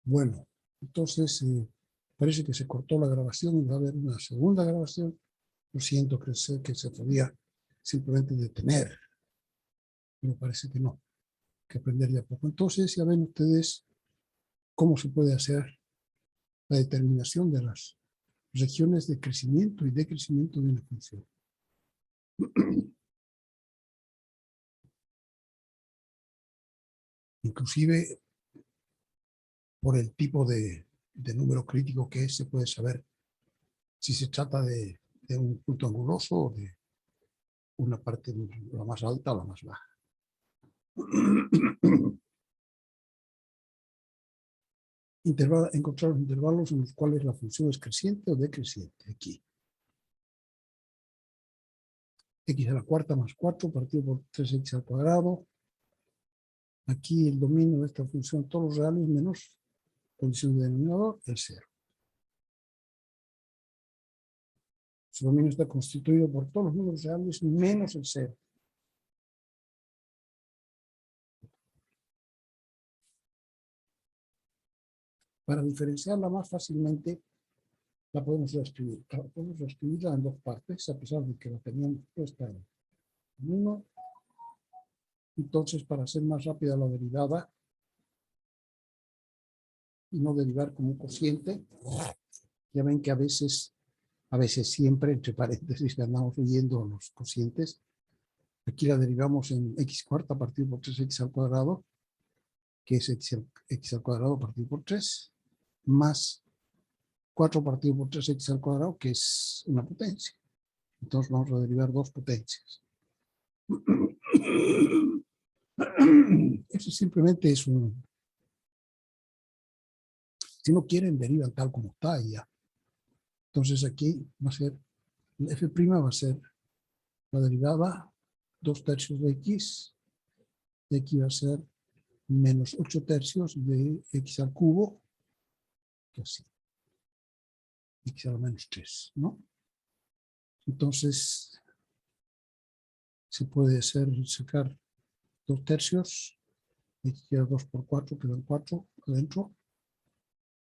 Bueno, entonces parece que se cortó la grabación y va a haber una segunda grabación. Lo siento, que se podía simplemente detener, pero parece que no, que aprender de a poco. Entonces ya ven ustedes cómo se puede hacer la determinación de las regiones de crecimiento y decrecimiento de una función. Inclusive por el tipo de número crítico que es, se puede saber si se trata de un punto anguloso o de una parte la más alta o la más baja. Encontrar los intervalos en los cuales la función es creciente o decreciente. Aquí. X a la cuarta más 4 partido por 3x al cuadrado. Aquí el dominio de esta función, todos los reales menos condición de denominador, el 0. Su dominio está constituido por todos los números reales menos el 0. Para diferenciarla más fácilmente, la podemos reescribir. Podemos reescribirla en dos partes, a pesar de que la teníamos puesta en 1. Entonces, para hacer más rápida la derivada y no derivar como un cociente, ya ven que a veces siempre, entre paréntesis, andamos leyendo los cocientes. Aquí la derivamos en x cuarta partido por 3x al cuadrado, que es x al cuadrado partido por 3, más 4 partido por 3x al cuadrado, que es una potencia. Entonces vamos a derivar dos potencias. Eso simplemente es un... Si no quieren, derivan tal como está y ya. Entonces aquí va a ser, f' va a ser la derivada 2 tercios de x, y aquí va a ser menos 8 tercios de x al cubo, que así, x a la menos 3, ¿no? Entonces, se puede sacar 2 tercios, x queda 2 por 4, quedan 4 adentro,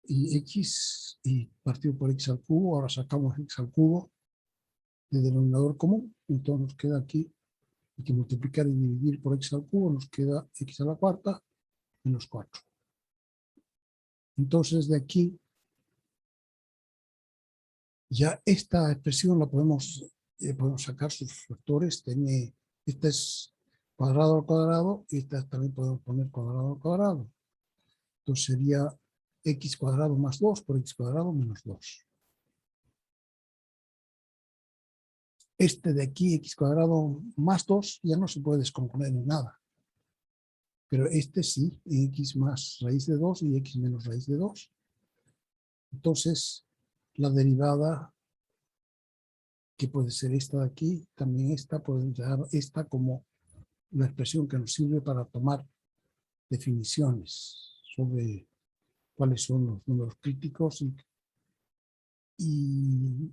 y x, y partido por x al cubo, ahora sacamos x al cubo de denominador común, entonces nos queda aquí, hay que multiplicar y dividir por x al cubo, nos queda x a la cuarta menos 4. Entonces de aquí, ya esta expresión la podemos sacar sus factores, esta es cuadrado al cuadrado, y esta también podemos poner cuadrado al cuadrado. Entonces sería x cuadrado más 2 por x cuadrado menos 2. Este de aquí, x cuadrado más 2, ya no se puede descomponer en nada. Pero este sí, x más raíz de 2 y x menos raíz de 2. Entonces, la derivada, que puede ser esta de aquí, también esta, puede dar esta como una expresión que nos sirve para tomar definiciones sobre cuáles son los números críticos y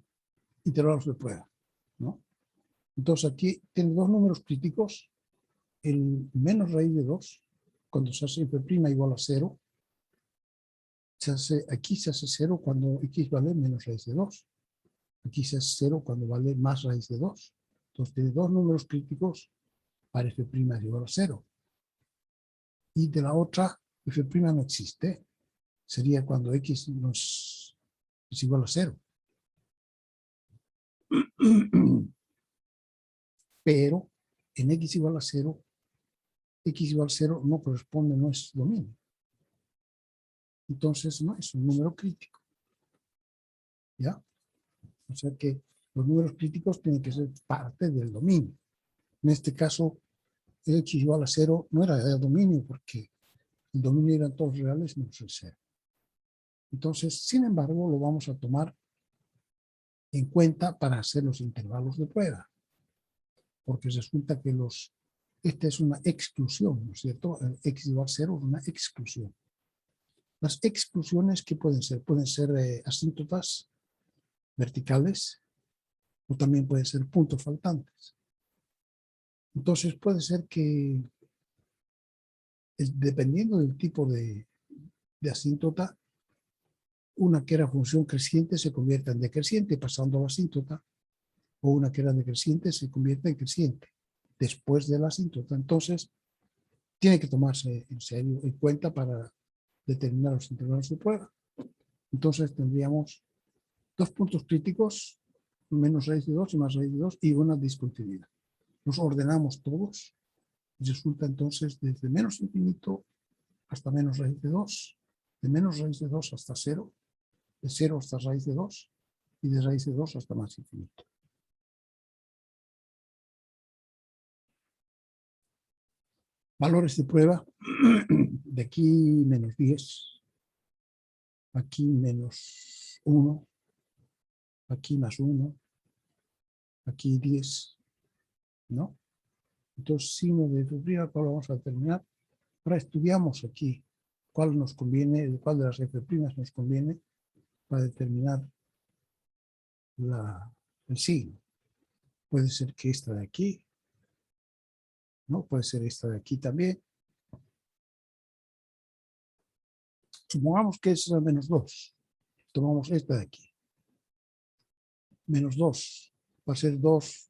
intervalos de prueba, ¿no? Entonces aquí tiene dos números críticos, el menos raíz de 2, cuando se hace f' igual a 0, aquí se hace 0 cuando x vale menos raíz de 2. Aquí se hace 0 cuando vale más raíz de 2. Entonces tiene dos números críticos para f' es igual a 0. Y de la otra, f' no existe. Sería cuando x es igual a 0. Pero en x igual a 0, x igual a 0 no corresponde, no es dominio. Entonces no es un número crítico. ¿Ya? O sea que los números críticos tienen que ser parte del dominio. En este caso, x igual a 0 no era el dominio, porque el dominio eran todos reales menos el 0. Entonces, sin embargo, lo vamos a tomar en cuenta para hacer los intervalos de prueba. Porque resulta que esta es una exclusión, ¿no es cierto? El x igual a 0 es una exclusión. Las exclusiones, ¿qué pueden ser? Pueden ser asíntotas verticales o también pueden ser puntos faltantes. Entonces puede ser que, dependiendo del tipo de de asíntota, una que era función creciente se convierte en decreciente pasando a la asíntota, o una que era decreciente se convierte en creciente después de la asíntota. Entonces, tiene que tomarse en serio, en cuenta para determinar los intervalos de prueba. Entonces, tendríamos dos puntos críticos, menos raíz de 2 y más raíz de 2, y una discontinuidad. Los ordenamos todos, y resulta entonces desde menos infinito hasta menos raíz de 2, de menos raíz de 2 hasta 0, de 0 hasta raíz de 2, y de raíz de 2 hasta más infinito. Valores de prueba, de aquí menos 10, aquí menos 1, aquí más 1, aquí 10, ¿no? Entonces, signo de f', ¿cuál vamos a determinar? Ahora estudiamos aquí cuál nos conviene, cuál de las f' nos conviene para determinar el signo. Puede ser que esta de aquí, ¿no? Puede ser esta de aquí también. Supongamos que es menos 2. Tomamos esta de aquí. Menos 2. Va a ser 2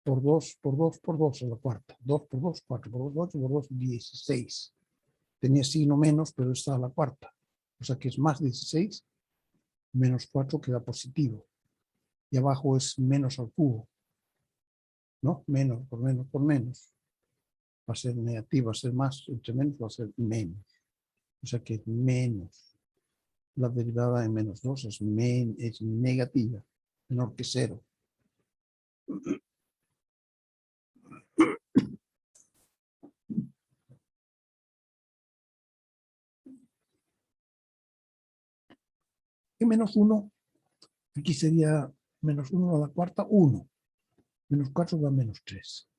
por 2 por 2 por 2 a la cuarta. 2 por 2, 4 por 2, 8 por 2, 16. Tenía signo menos, pero está a la cuarta. O sea que es más 16. Menos 4 queda positivo. Y abajo es menos al cubo. ¿No? Menos por menos por menos. Va a ser negativo, va a ser más, entre menos va a ser menos. O sea que es menos. La derivada en menos 2 es negativa, menor que 0. Y menos 1, aquí sería menos 1 a la cuarta, 1. Menos 4 da menos 3.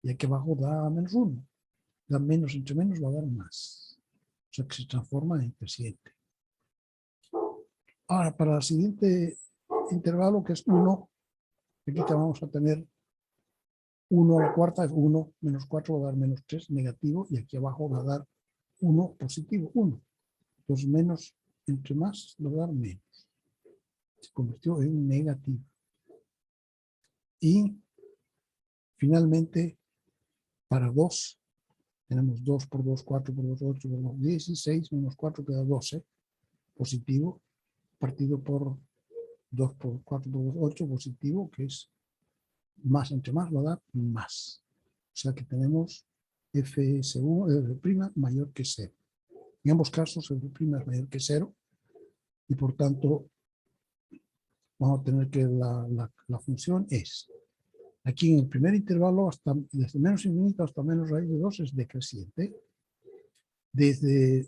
Y aquí abajo da menos 1. Da menos entre menos va a dar más. O sea que se transforma en creciente. Ahora, para el siguiente intervalo, que es 1, aquí te vamos a tener 1 a la cuarta es 1, menos 4 va a dar menos 3, negativo, y aquí abajo va a dar 1, positivo, 1. Entonces, menos entre más va a dar menos. Se convirtió en negativo. Y finalmente, para 2, tenemos 2 por 2, 4 por 2, 8 por 2, 16, menos 4 queda 12, positivo, partido por 2 por 4 por 2, 8, positivo, que es más entre más va a dar más. O sea que tenemos f' mayor que 0. En ambos casos, f' es mayor que 0, y por tanto, vamos a tener que la función es, aquí en el primer intervalo, desde menos infinito hasta menos raíz de 2 es decreciente. Desde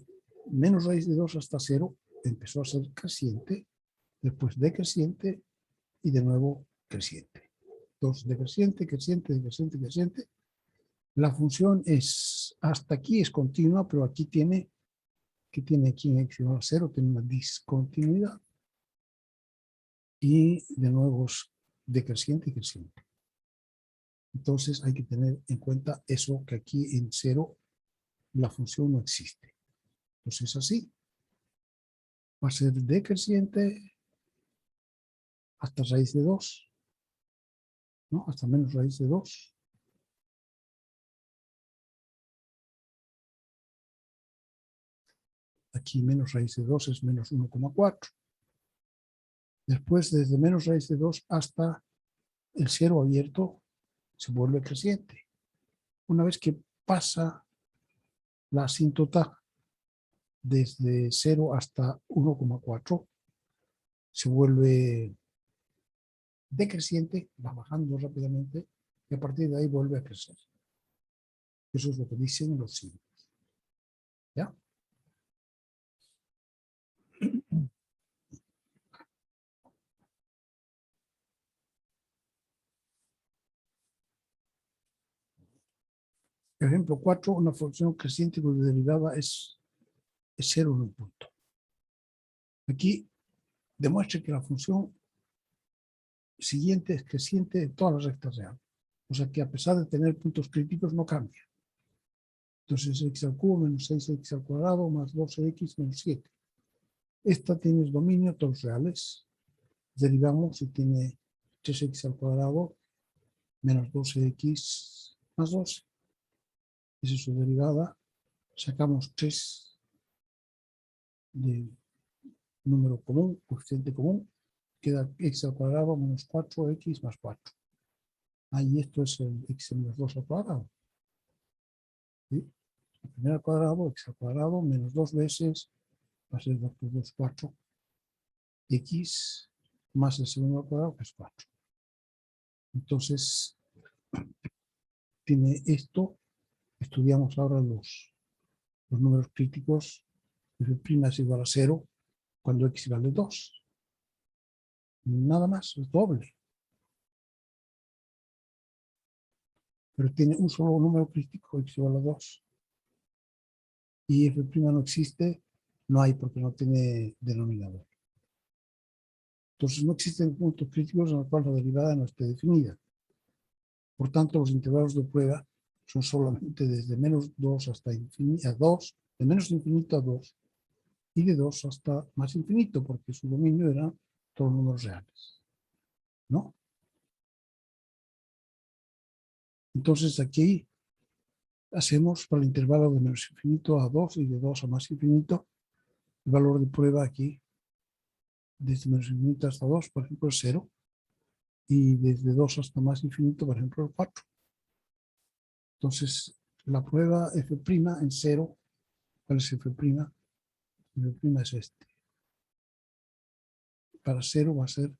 menos raíz de 2 hasta 0 empezó a ser creciente, después decreciente y de nuevo creciente. Entonces, decreciente, creciente, decreciente, creciente. La función es, hasta aquí es continua, pero aquí tiene, que tiene aquí en x igual a 0, tiene una discontinuidad. Y de nuevo es decreciente y creciente. Entonces hay que tener en cuenta eso, que aquí en 0 la función no existe. Entonces así va a ser decreciente hasta raíz de 2, ¿no? Hasta menos raíz de 2. Aquí menos raíz de 2 es menos 1,4. Después, desde menos raíz de 2 hasta el 0 abierto, se vuelve creciente. Una vez que pasa la asíntota desde 0 hasta 1,4, se vuelve decreciente, va bajando rápidamente, y a partir de ahí vuelve a crecer. Eso es lo que dicen los signos. ¿Ya? Ejemplo 4, una función creciente cuya derivada es 0 en un punto. Aquí demuestra que la función siguiente es creciente en todas las rectas reales. O sea que a pesar de tener puntos críticos no cambia. Entonces x al cubo menos 6x al cuadrado más 12x menos 7. Esta tiene dominio, todos reales. Derivamos y tiene 3x al cuadrado menos 12x más 12. Esa es su derivada. Sacamos 3 de número común, coeficiente común. Queda x al cuadrado menos 4x más 4. Ahí esto es el x menos 2 al cuadrado. ¿Sí? El primer al cuadrado, x al cuadrado, menos 2 veces, va a ser 2 por 2, 4. X más el segundo al cuadrado, que es 4. Entonces, tiene esto. Estudiamos ahora los números críticos. F' es igual a 0 cuando x vale 2. Nada más, es doble. Pero tiene un solo número crítico, x igual a 2. Y f' no existe, no hay porque no tiene denominador. Entonces no existen puntos críticos en los cuales la derivada no esté definida. Por tanto, los intervalos de prueba son solamente desde menos 2 hasta infinito, a 2, de menos infinito a 2, y de 2 hasta más infinito, porque su dominio eran todos los números reales. ¿No? Entonces aquí hacemos para el intervalo de menos infinito a 2 y de 2 a más infinito, el valor de prueba aquí, desde menos infinito hasta 2, por ejemplo, es 0, y desde 2 hasta más infinito, por ejemplo, es 4. Entonces, la prueba f' en 0, ¿cuál es f'? F' es este. Para 0 va a ser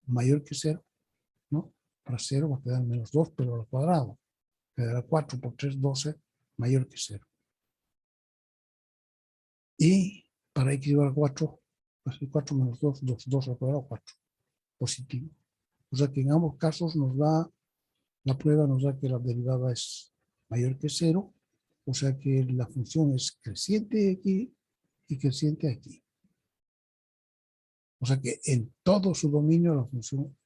mayor que 0, ¿no? Para 0 va a quedar menos 2, pero al cuadrado. Quedará 4 por 3, 12, mayor que 0. Y para x igual a 4, va a ser 4 menos 2, 2, 2 al cuadrado, 4. Positivo. O sea que en ambos casos nos da, la prueba nos da que la derivada es mayor que 0, o sea que la función es creciente aquí y creciente aquí. O sea que en todo su dominio la función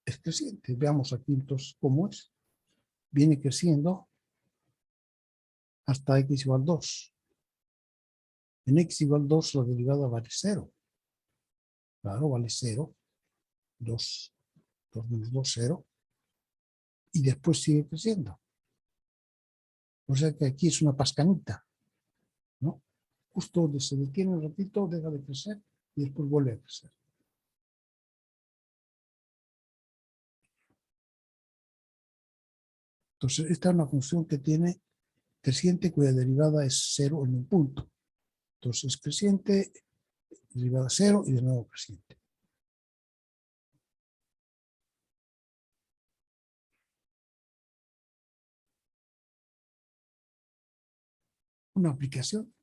es creciente. Veamos aquí entonces cómo es. Viene creciendo hasta x igual 2. En x igual 2 la derivada vale 0. Claro, vale 0. 2 menos 2, 0. Y después sigue creciendo. O sea que aquí es una pascanita, ¿no? Justo donde se detiene un ratito, deja de crecer y después vuelve a crecer. Entonces, esta es una función que tiene creciente cuya derivada es 0 en un punto. Entonces, creciente, derivada 0 y de nuevo creciente. Una aplicación,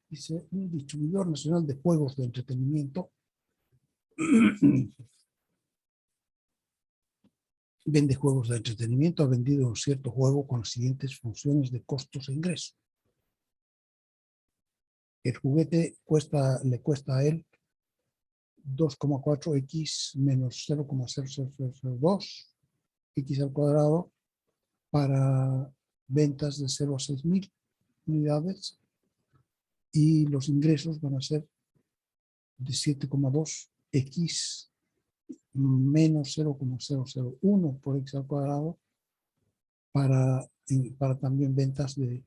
dice, un distribuidor nacional de juegos de entretenimiento vende juegos de entretenimiento, ha vendido un cierto juego con las siguientes funciones de costos e ingresos. El juguete le cuesta a él 2,4x menos 0,0002 x al cuadrado para ventas de 0 a 6.000 unidades, y los ingresos van a ser de 7,2x menos 0,001 por x al cuadrado para también ventas de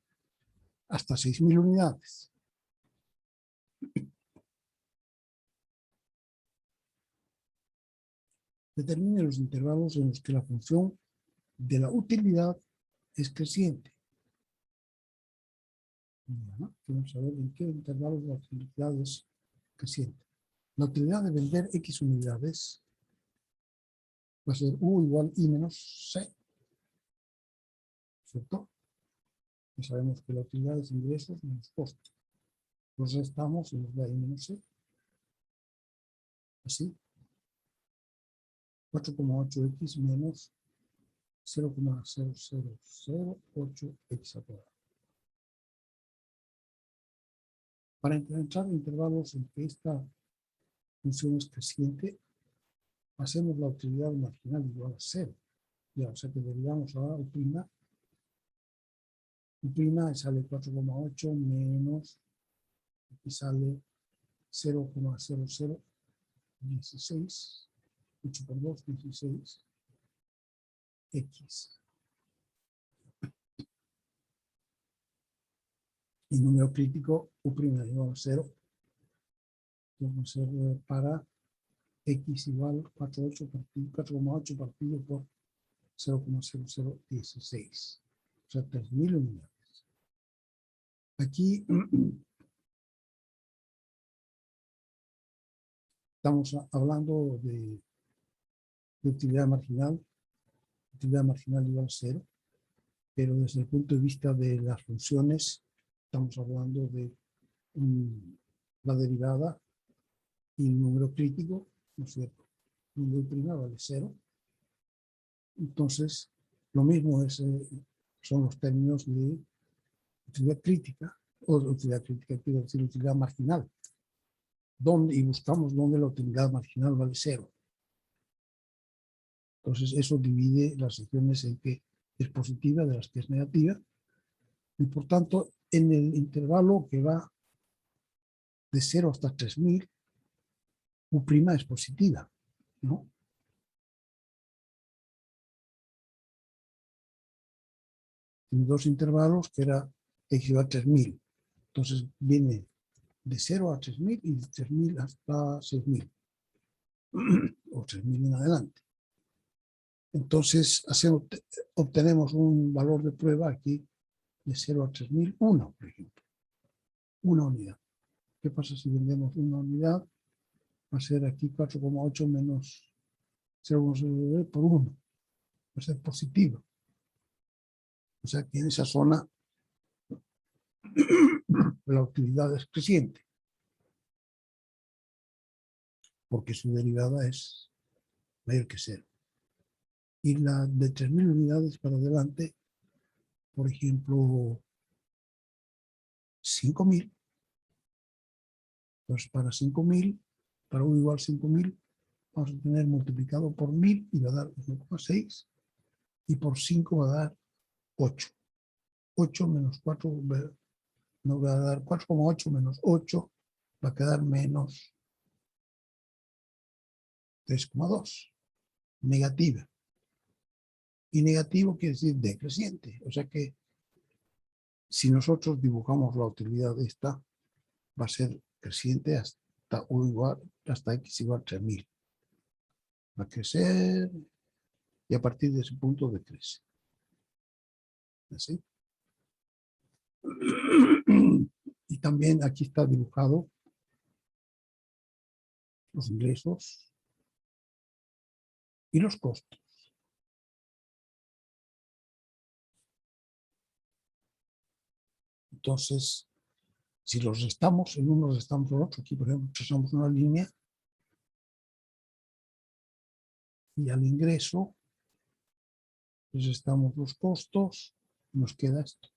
hasta 6.000 unidades. Determine los intervalos en los que la función de la utilidad es creciente. Vamos a ver en qué intervalos la utilidad es creciente. La utilidad de vender X unidades va a ser U igual I menos C. ¿Cierto? Y sabemos que la utilidad es ingresos menos costos. Los restamos y nos da I menos C. Así. 4,8x menos 0,0008x al cuadrado. Para encontrar intervalos en que esta función es creciente, hacemos la utilidad marginal igual a 0. Ya, o sea que derivamos a U' U' sale 4,8 menos, aquí sale 0,0016, 8 por 2, 16, X. Y número crítico, U' igual a 0, vamos a hacer para X igual 4,8 partido por 0,0016, o sea, 3.000 unidades. Aquí estamos hablando de utilidad marginal igual a 0, pero desde el punto de vista de las funciones, estamos hablando de la derivada y el número crítico, ¿no es cierto? Número vale 0. Entonces, lo mismo son los términos de utilidad crítica, quiero decir utilidad marginal. Y buscamos dónde la utilidad marginal vale 0. Entonces, eso divide las secciones en que es positiva de las que es negativa. Y por tanto, en el intervalo que va de 0 hasta 3.000, U' es positiva, ¿no? En dos intervalos que era X igual a 3.000. Entonces, viene de 0 a 3.000 y de 3.000 hasta 6.000. O 3.000 en adelante. Entonces, obtenemos un valor de prueba aquí de 0 a 3.000, 1, por ejemplo. Una unidad. ¿Qué pasa si vendemos una unidad? Va a ser aquí 4,8 menos 0,09 por 1. Va a ser positivo. O sea que en esa zona la utilidad es creciente. Porque su derivada es mayor que 0. Y la de 3.000 unidades para adelante, por ejemplo, 5.000. Pues para 5.000, para U igual 5.000, vamos a tener multiplicado por 1.000 y va a dar 1,6 y por 5 va a dar 8. 8 menos 4 nos va a dar 4,8 menos 8 va a quedar menos 3,2. Negativa. Y negativo quiere decir decreciente. O sea que si nosotros dibujamos la utilidad de esta, va a ser creciente hasta U igual, hasta X igual a 3.000. Va a crecer y a partir de ese punto decrece. ¿Así? Y también aquí está dibujado los ingresos y los costos. Entonces, si los restamos, en uno restamos el otro, aquí por ejemplo trazamos una línea y al ingreso restamos los costos y nos queda esto,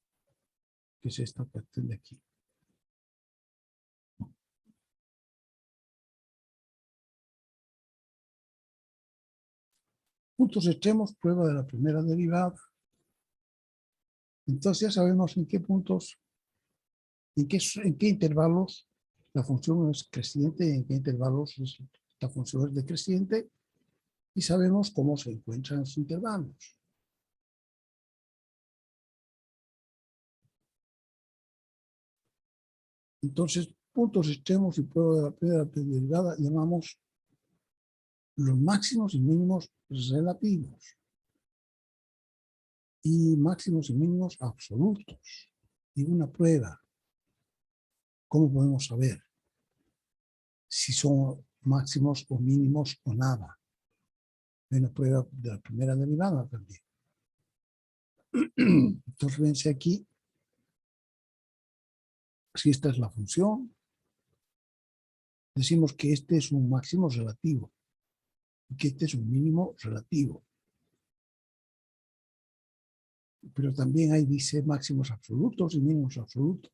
que es esta parte de aquí. Puntos extremos, prueba de la primera derivada. Entonces ya sabemos en qué puntos, en qué intervalos la función es creciente y en qué intervalos la función es decreciente y sabemos cómo se encuentran los intervalos. Entonces, puntos extremos y prueba de la primera derivada llamamos los máximos y mínimos relativos y máximos y mínimos absolutos. Y una prueba, ¿cómo podemos saber si son máximos o mínimos o nada? Hay una prueba de la primera derivada también. Entonces, fíjense aquí, si esta es la función, decimos que este es un máximo relativo y que este es un mínimo relativo. Pero también hay, dice, máximos absolutos y mínimos absolutos.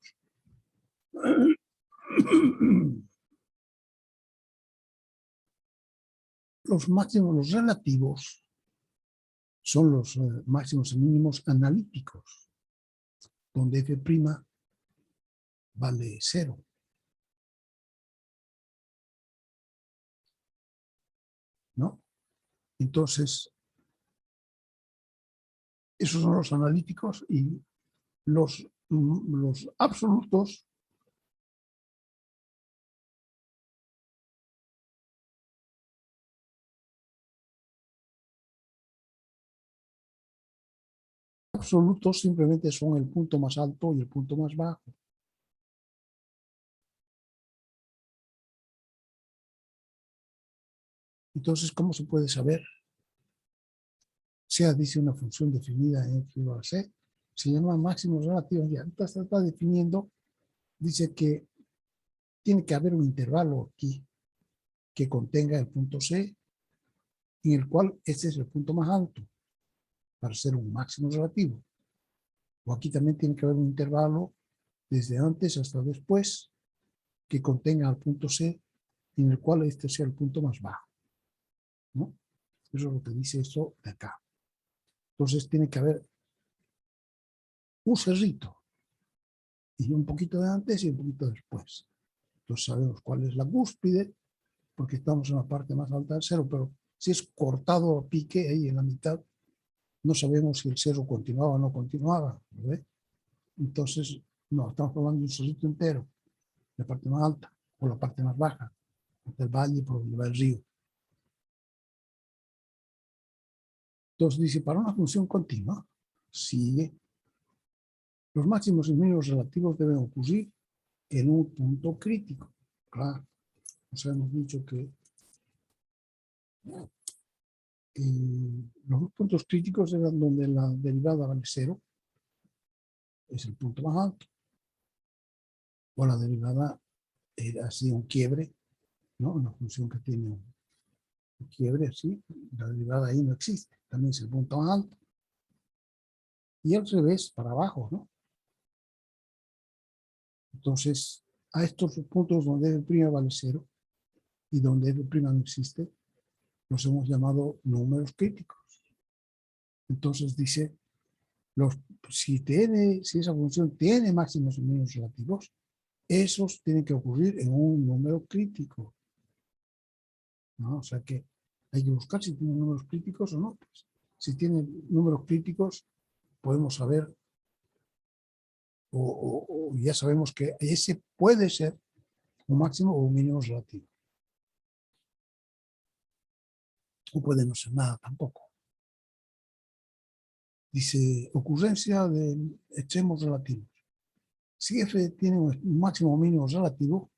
Los máximos, los relativos, son los máximos y mínimos analíticos. donde f' vale 0. ¿No? Entonces, esos son los analíticos y los absolutos simplemente son el punto más alto y el punto más bajo. Entonces, ¿cómo se puede saber? Sea, dice una función definida en x igual a c, se llama máximos relativos. Ya está definiendo, dice que tiene que haber un intervalo aquí que contenga el punto C, en el cual este es el punto más alto, para ser un máximo relativo. O aquí también tiene que haber un intervalo desde antes hasta después que contenga el punto C, en el cual este sea el punto más bajo, ¿no? Eso es lo que dice esto de acá. Entonces tiene que haber un cerrito, y un poquito de antes y un poquito después. Entonces sabemos cuál es la cúspide, porque estamos en la parte más alta del cerro, pero si es cortado a pique ahí en la mitad, no sabemos si el cerro continuaba o no continuaba, ¿ve? Entonces, no, estamos hablando de un cerrito entero, la parte más alta o la parte más baja, del valle por donde va el río. Entonces dice, para una función continua, sigue, los máximos y mínimos relativos deben ocurrir en un punto crítico. Claro, o sea, hemos dicho que los puntos críticos eran donde la derivada vale 0, es el punto más alto, o la derivada era así un quiebre, ¿no? Una función que tiene un quiebre así, la derivada ahí no existe, también es el punto más alto. Y al revés, para abajo, ¿no? Entonces, a estos puntos donde f' vale 0 y donde f' no existe, los hemos llamado números críticos. Entonces dice, si esa función tiene máximos y mínimos relativos, esos tienen que ocurrir en un número crítico, ¿no? O sea que hay que buscar si tiene números críticos o no. Pues, si tiene números críticos, podemos saber, o ya sabemos que ese puede ser un máximo o un mínimo relativo. O puede no ser nada tampoco. Dice, ocurrencia de extremos relativos. Si f tiene un máximo o mínimo relativo,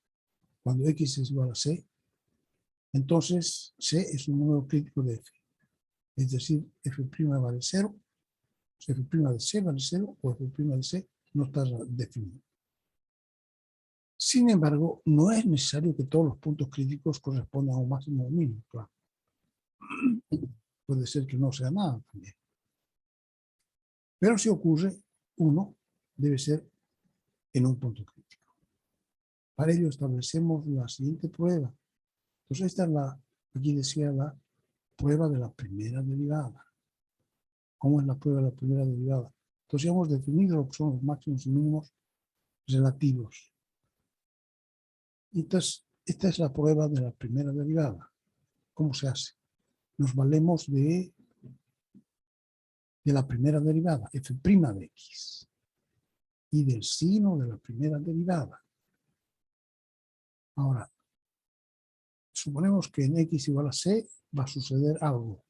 cuando x es igual a c, entonces c es un número crítico de f. Es decir, f' vale 0, f' de c vale 0 o f' de c no está definido. Sin embargo, no es necesario que todos los puntos críticos correspondan a un máximo o mínimo, claro. Puede ser que no sea nada también. Pero si ocurre, uno debe ser en un punto crítico. Para ello establecemos la siguiente prueba. Entonces esta es aquí decía la prueba de la primera derivada. ¿Cómo es la prueba de la primera derivada? Entonces ya hemos definido lo que son los máximos y mínimos relativos. Entonces, esta es la prueba de la primera derivada. ¿Cómo se hace? Nos valemos de la primera derivada, f' de x, y del sino de la primera derivada. Ahora, suponemos que en x igual a c va a suceder algo.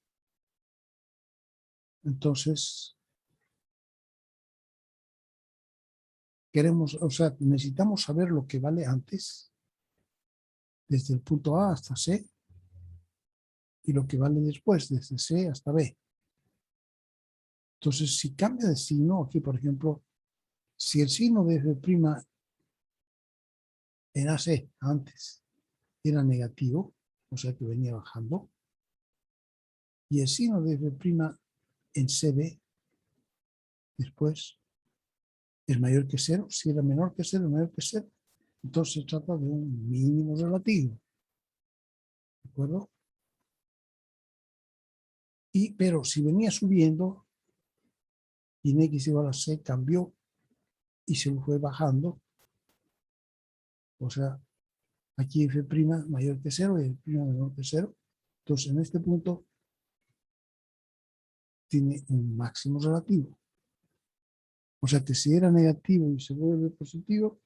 Entonces, necesitamos saber lo que vale antes, desde el punto A hasta C, y lo que vale después, desde C hasta B. Entonces, si cambia de signo, aquí por ejemplo, si el signo de f' en AC antes era negativo, o sea que venía bajando, y el signo de f' en CB después es mayor que 0, si era menor que 0, mayor que 0, entonces se trata de un mínimo relativo. ¿De acuerdo? Pero si venía subiendo y en x igual a c cambió y se fue bajando. O sea, aquí f' mayor que 0 y f' menor que 0. Entonces, en este punto tiene un máximo relativo. O sea que si era negativo y se vuelve positivo,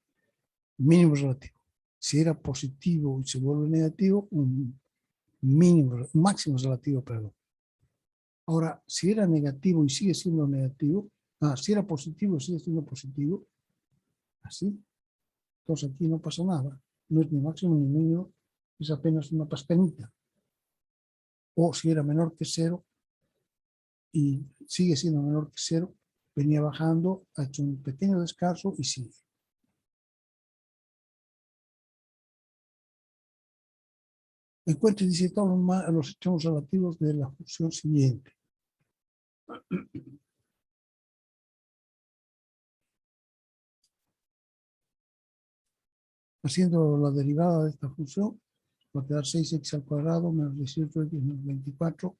mínimo relativo. Si era positivo y se vuelve negativo, un máximo relativo, perdón. Ahora, si era negativo y sigue siendo negativo, si era positivo y sigue siendo positivo, así, entonces aquí no pasa nada. No es ni máximo ni mínimo, es apenas una pestañita. O si era menor que 0 y sigue siendo menor que 0, venía bajando, ha hecho un pequeño descanso y sigue. Encuentre, dice, todos los extremos relativos de la función siguiente. Haciendo la derivada de esta función, va a quedar 6x al cuadrado menos 18x menos 24.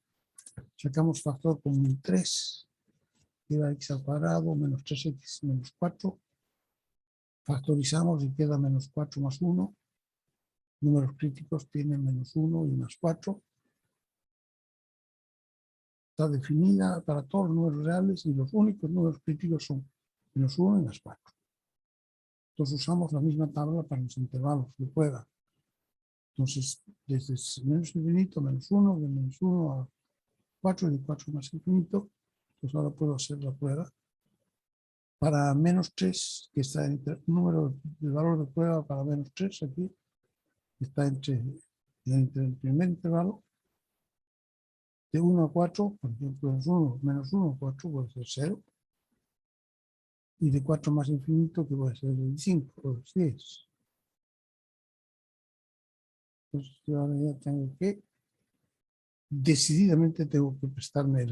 Sacamos factor común 3. Queda x al cuadrado menos 3x menos 4. Factorizamos y queda menos 4 más 1. Números críticos tienen menos 1 y más 4. Está definida para todos los números reales y los únicos números críticos son menos 1 y más 4. Entonces usamos la misma tabla para los intervalos de prueba. Entonces, desde menos infinito, menos 1, de menos 1 a 4 y de 4 más infinito, pues ahora puedo hacer la prueba. Para menos 3, que está entre el número de valor de prueba para menos 3, aquí está entre el primer intervalo, de 1 a 4, por ejemplo, menos 1 a 4 puede ser 0, y de 4 más infinito, que puede ser el 5 o el 10. Entonces yo ahora ya tengo que, decididamente tengo que prestarme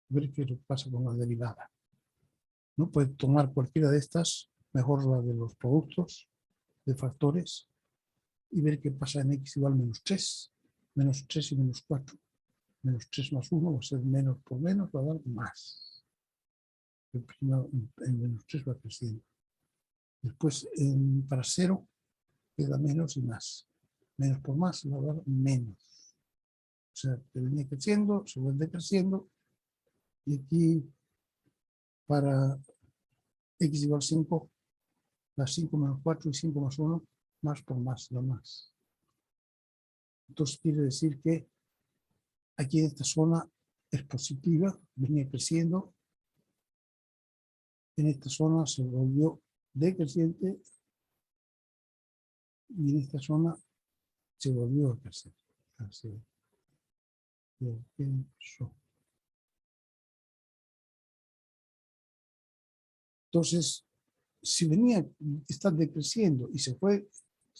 ver qué pasa con la derivada. No puede tomar cualquiera de estas, mejor la de los productos de factores, y ver qué pasa en x igual menos 3. Menos 3 y menos 4. Menos 3 más 1 va a ser menos por menos, va a dar más. El primero, en menos 3 va creciendo. Después, para 0, queda menos y más. Menos por más va a dar menos. O sea, que venía creciendo, se vuelve creciendo. Y aquí, para x igual 5, da 5 menos 4 y 5 más 1, más por más da más. Entonces quiere decir que aquí en esta zona es positiva, venía creciendo. En esta zona se volvió decreciente y en esta zona se volvió a crecer. Entonces, si está decreciendo y se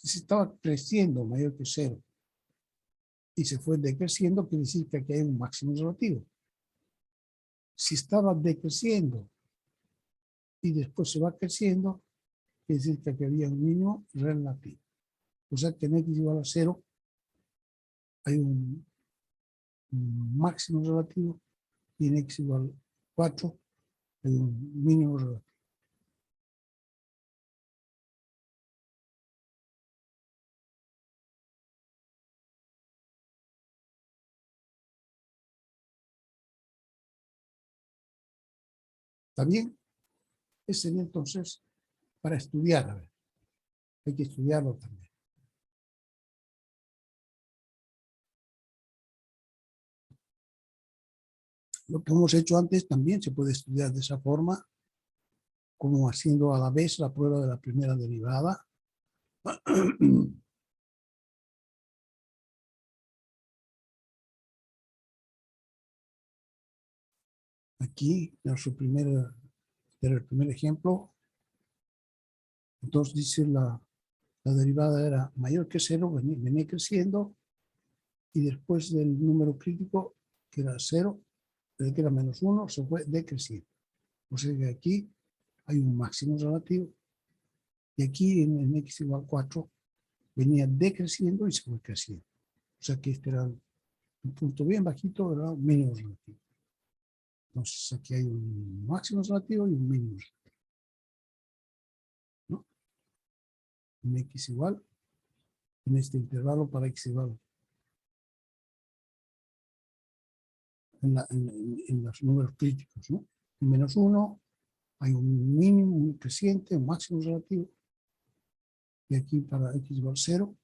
estaba creciendo mayor que 0 y se fue decreciendo, quiere decir que aquí hay un máximo relativo. Si estaba decreciendo y después se va creciendo, quiere decir que aquí había un mínimo relativo. O sea que en x igual a 0 hay un máximo relativo y en x igual a 4 hay un mínimo relativo. ¿Está bien? Ese sería entonces para estudiar. A ver, hay que estudiarlo también. Lo que hemos hecho antes también se puede estudiar de esa forma, como haciendo a la vez la prueba de la primera derivada. Aquí, en el primer ejemplo, entonces dice la derivada era mayor que 0, venía creciendo, y después del número crítico, que era 0, que era menos 1, se fue decreciendo. O sea que aquí hay un máximo relativo, y aquí en x igual 4 venía decreciendo y se fue creciendo. O sea que este era un punto bien bajito, era un mínimo relativo. Entonces aquí hay un máximo relativo y un mínimo relativo. en x igual, en este intervalo para x igual, en los números críticos, ¿no? En menos 1 hay un mínimo, un creciente, un máximo relativo, y aquí para x igual 0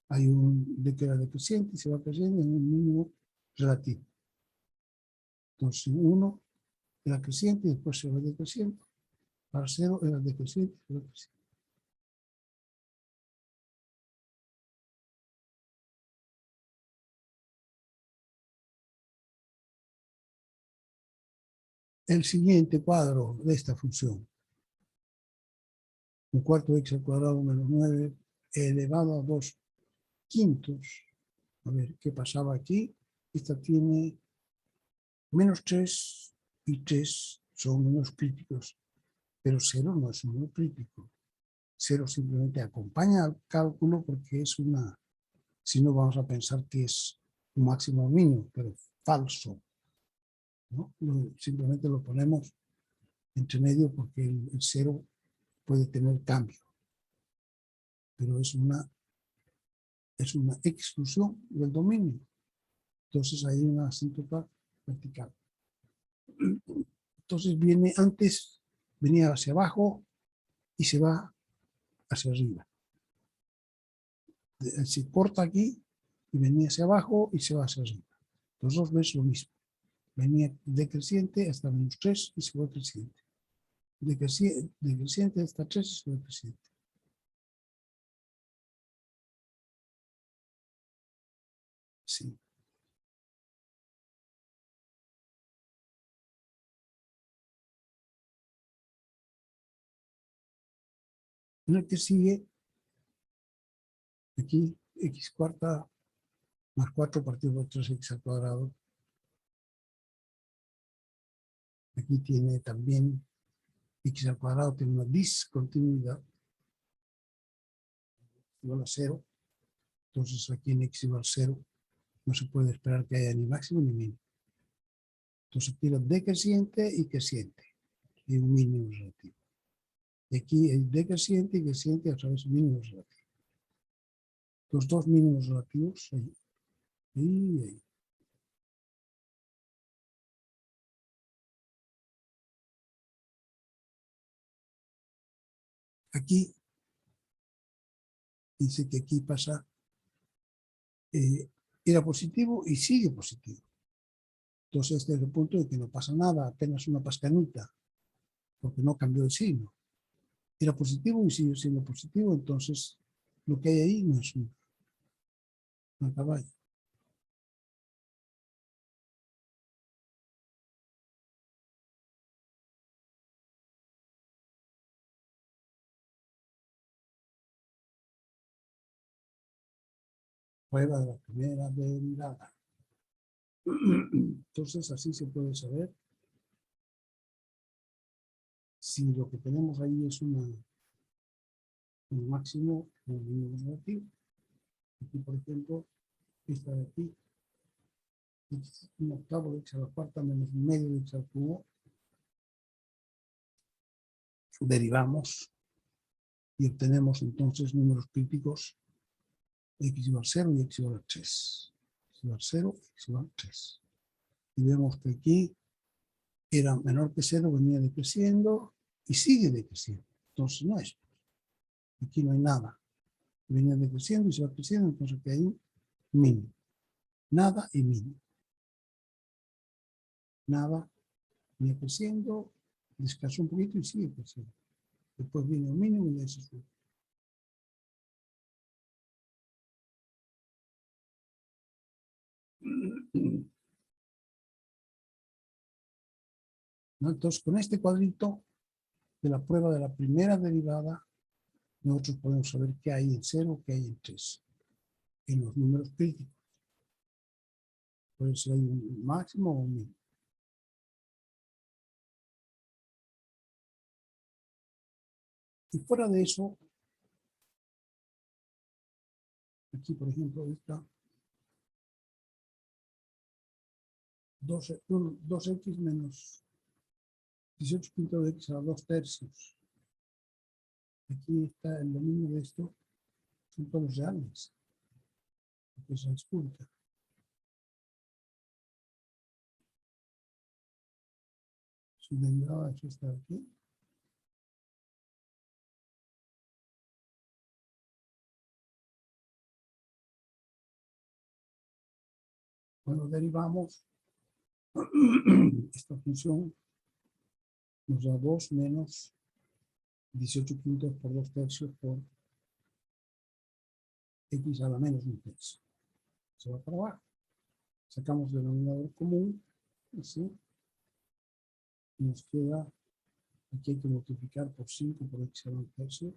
hay un de que era decreciente y se va creciendo en un mínimo relativo. Entonces 1 era creciente y después se va decreciendo. Para 0 era decreciente y se va creciendo. El siguiente cuadro de esta función, un cuarto de x al cuadrado menos 9 elevado a 2 quintos. A ver, ¿qué pasaba aquí? Esta tiene menos 3 y 3 son números críticos, pero 0 no es un número crítico. 0 simplemente acompaña al cálculo porque es una, si no vamos a pensar que es un máximo o mínimo, pero falso, ¿no? Simplemente lo ponemos entre medio porque el 0 puede tener cambio, pero es una exclusión del dominio. Entonces hay una asíntota vertical. Entonces viene antes, venía hacia abajo y se va hacia arriba. Se corta aquí y venía hacia abajo y se va hacia arriba. Los dos ves lo mismo. Venía decreciente hasta menos 3 y se va creciente. Decreciente hasta 3 y se va creciente. Sí. En el que sigue, aquí x cuarta más 4 partido por 3x al cuadrado. Aquí tiene también x al cuadrado, tiene una discontinuidad igual a 0. Entonces aquí en x igual a 0 no se puede esperar que haya ni máximo ni mínimo. Entonces aquí lo decreciente y creciente. Y un mínimo relativo. Y aquí el decreciente y creciente a través de mínimos relativos. Los dos mínimos relativos ahí. Y ahí. Aquí dice que aquí pasa, era positivo y sigue positivo. Entonces este es el punto de que no pasa nada, apenas una pascanita, porque no cambió el signo. Era positivo y sigue siendo positivo, entonces lo que hay ahí no es un caballo. Prueba de la primera derivada. Entonces así se puede saber si lo que tenemos ahí es un máximo o un mínimo relativo. Aquí, por ejemplo, esta de aquí, es un octavo de x a la cuarta menos medio de x al cubo. Derivamos y obtenemos entonces números críticos x igual a 0 y x igual a 3. X igual a 0 y x igual a 3. Y vemos que aquí era menor que 0, venía decreciendo y sigue decreciendo. Entonces no es. Aquí no hay nada. Venía decreciendo y se va creciendo, entonces aquí hay un mínimo. Nada y mínimo. Nada, venía creciendo, descansó un poquito y sigue creciendo. Después viene el mínimo y ahí se sube. ¿No? Entonces, con este cuadrito de la prueba de la primera derivada, nosotros podemos saber qué hay en 0, qué hay en 3, en los números críticos. Puede ser hay un máximo o un mínimo. Y fuera de eso, aquí por ejemplo está 2x menos 18 quinto de x a 2 tercios. Aquí está el dominio de esto, son todos reales. Es raíz pública. Su derivada es esta de aquí. Cuando derivamos, esta función nos da 2 menos 18 quintos por 2 tercios por x a la menos 1 tercio. Se va para abajo. Sacamos el denominador común, así. Y nos queda, aquí hay que multiplicar por 5 por x a la 1 tercio,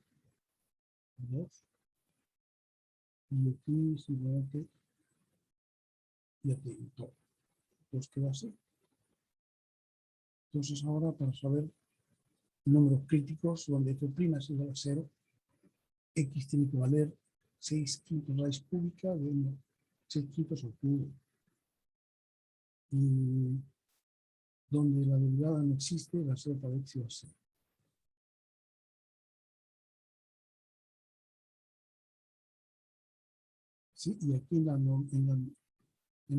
por 2. Y aquí simplemente ya tengo todo. Pues queda así. Entonces ahora para saber números críticos donde f' es igual a 0, x tiene que valer 6 quintos raíz cúbica de 6 quintos al cubo. Y donde la derivada no existe, va a ser para x igual a 0. Sí, y aquí en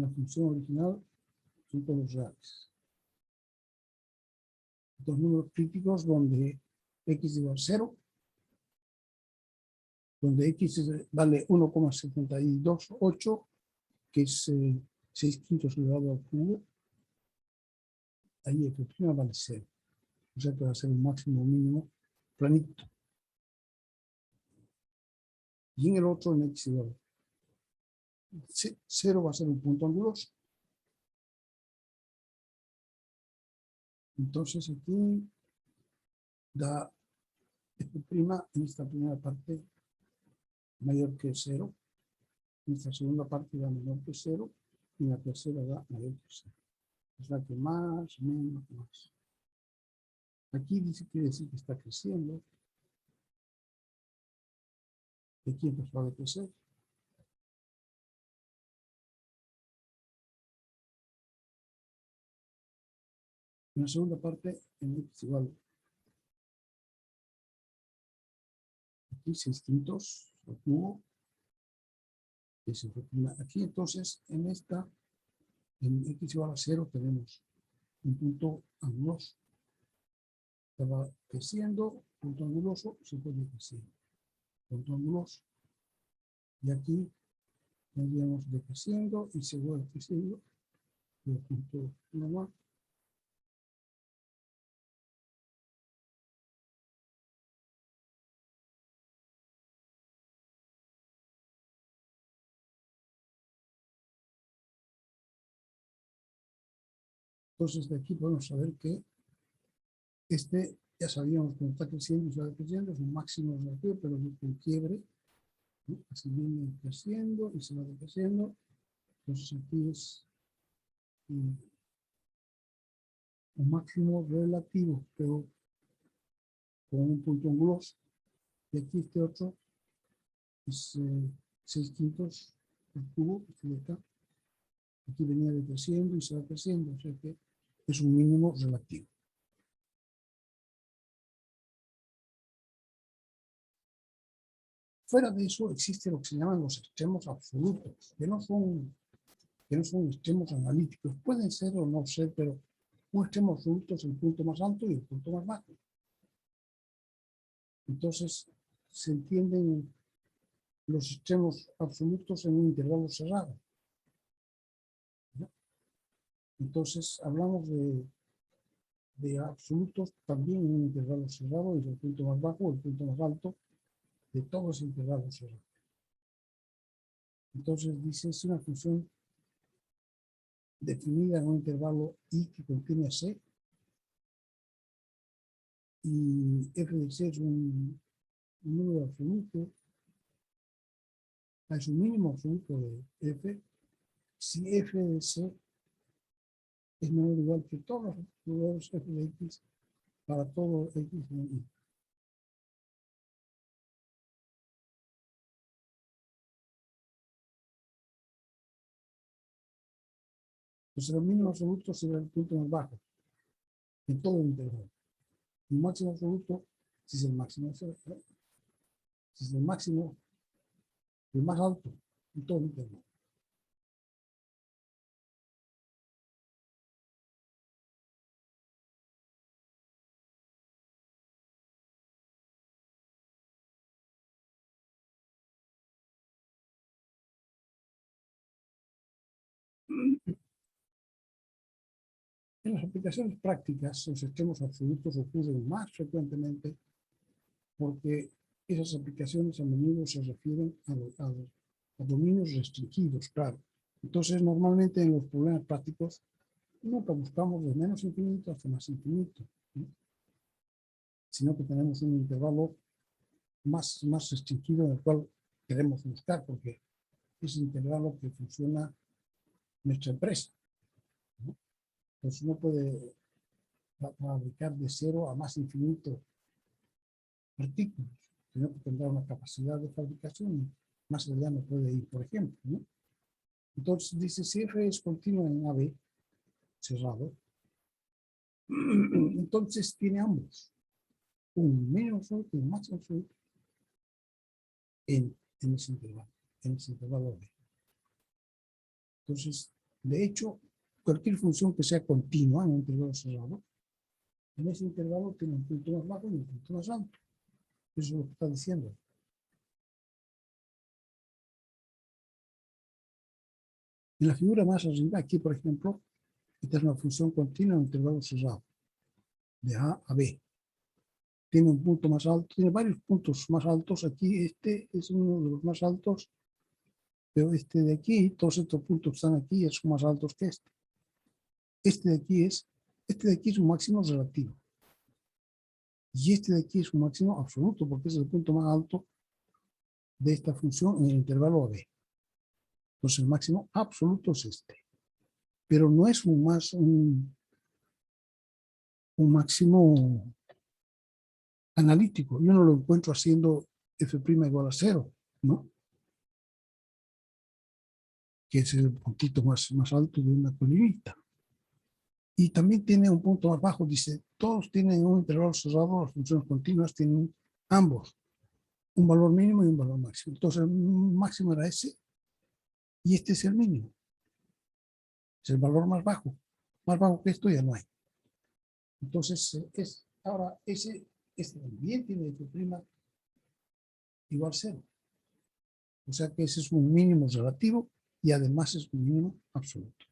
la función original son todos reales. Dos números críticos donde x igual a 0, donde x vale 1,728, que es 6 quintos elevado al cubo, ahí f' vale 0. O sea que va a ser un máximo mínimo planito. Y en el otro, en x igual a 0 va a ser un punto anguloso. Entonces aquí da f' en esta primera parte mayor que 0, en esta segunda parte da menor que 0, y en la tercera da mayor que 0. O sea que más, menos, más. Aquí quiere decir que está creciendo. Y aquí empezó a decrecer. En la segunda parte, en x igual aquí 6 quintos al cubo. Aquí entonces, en esta, en x igual a 0, tenemos un punto anguloso. Estaba creciendo, punto anguloso, se puede decrecer. Punto anguloso. Y aquí tendríamos decreciendo y se vuelve creciendo. Y el punto normal. Entonces de aquí podemos saber que ya sabíamos que está creciendo y se va decreciendo, es un máximo relativo, pero con quiebre, ¿no? Así viene creciendo y se va decreciendo. Entonces aquí es un máximo relativo, pero con un punto anguloso. Y aquí este otro es 6 quintos el cubo, este de acá. Aquí venía decreciendo y se va creciendo, o sea que es un mínimo relativo. Fuera de eso existen lo que se llaman los extremos absolutos, que no son extremos analíticos. Pueden ser o no ser, pero un extremo absoluto es el punto más alto y el punto más bajo. Entonces, se entienden los extremos absolutos en un intervalo cerrado, ¿no? Entonces, hablamos de absolutos también en un intervalo cerrado, y el punto más bajo o el punto más alto de todo ese intervalo cerrado. Entonces, dice, es una función definida en un intervalo I que contiene a C, y f de C es un número absoluto, es un mínimo absoluto de f, si f de C es menor o igual que todos los f de x para todo x en y. Entonces el mínimo absoluto será el punto más bajo en todo el integral. El máximo absoluto si es el máximo es el máximo, el más alto en todo el intervalo. En las aplicaciones prácticas, los extremos absolutos ocurren más frecuentemente porque esas aplicaciones a menudo se refieren a dominios restringidos, claro. Entonces, normalmente en los problemas prácticos nunca buscamos de menos infinito hasta más infinito, ¿no? Sino que tenemos un intervalo más restringido en el cual queremos buscar, porque es el intervalo que funciona nuestra empresa, ¿no? Entonces uno puede fabricar de cero a más infinito artículos, sino que tendrá una capacidad de fabricación más allá no puede ir, por ejemplo, ¿no? Entonces dice, si F es continuo en AB, cerrado, entonces tiene ambos, un mínimo absoluto y un máximo absoluto en ese intervalo AB. Entonces, de hecho, cualquier función que sea continua en un intervalo cerrado, en ese intervalo tiene un punto más bajo y un punto más alto. Eso es lo que está diciendo. En la figura más arriba, aquí, por ejemplo, esta es una función continua en un intervalo cerrado, de A a B. Tiene un punto más alto, tiene varios puntos más altos. Aquí este es uno de los más altos, pero este de aquí, todos estos puntos están aquí y son más altos que este. Este de aquí es un máximo relativo. Y este de aquí es un máximo absoluto, porque es el punto más alto de esta función en el intervalo AB. Entonces el máximo absoluto es este. Pero no es un máximo analítico. Yo no lo encuentro haciendo f' igual a 0, ¿no? Que es el puntito más alto de una colinita. Y también tiene un punto más bajo, dice, todos tienen un intervalo cerrado, las funciones continuas tienen ambos, un valor mínimo y un valor máximo. Entonces el máximo era ese, y este es el mínimo. Es el valor más bajo que esto ya no hay. Entonces, ahora este también tiene f' igual 0. O sea que ese es un mínimo relativo y además es un mínimo absoluto.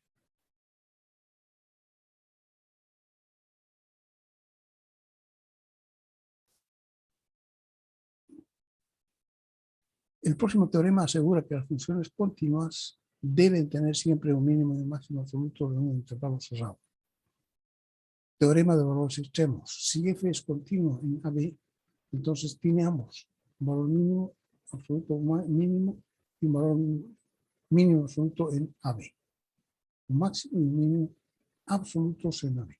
El próximo teorema asegura que las funciones continuas deben tener siempre un mínimo y un máximo absoluto de un intervalo cerrado. Teorema de valores extremos. Si f es continuo en AB, entonces tiene ambos, un valor mínimo, absoluto mínimo y un valor mínimo absoluto en AB. Un máximo y un mínimo absolutos en AB.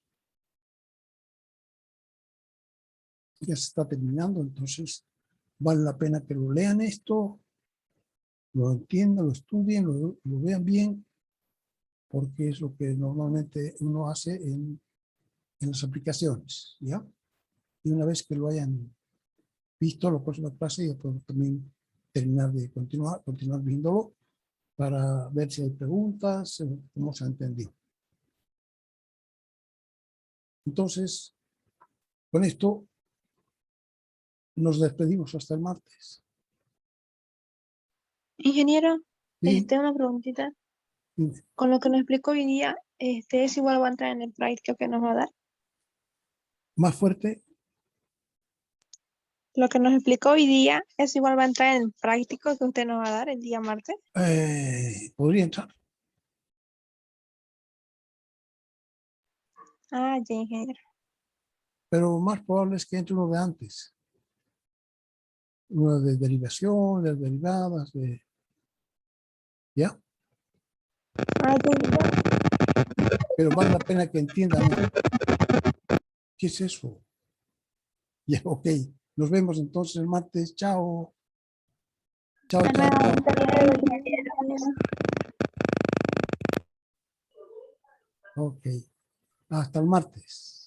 Ya se está terminando, entonces vale la pena que lo lean esto, lo entiendan, lo estudien, lo vean bien, porque es lo que normalmente uno hace en las aplicaciones, ¿ya? Y una vez que lo hayan visto, la próxima clase ya podemos también continuar viéndolo para ver si hay preguntas, cómo se ha entendido. Entonces, con esto nos despedimos hasta el martes. Ingeniero, ¿Sí? una preguntita. Dime. Con lo que nos explicó hoy día, ¿es igual va a entrar en el práctico que nos va a dar? Más fuerte, Lo que nos explicó hoy día, ¿es igual va a entrar en el práctico que usted nos va a dar el día martes? podría entrar, Ah, ya, ingeniero. pero más probable es que entre uno de antes. Uno de derivación, de derivadas, ¿ya? Ah, ya, ingeniero. Pero vale la pena que entiendan qué es eso. Ya, ok. Nos vemos entonces el martes. Chao. Chao, Hasta chao, chao. luego, ingeniero. Ok. Hasta el martes.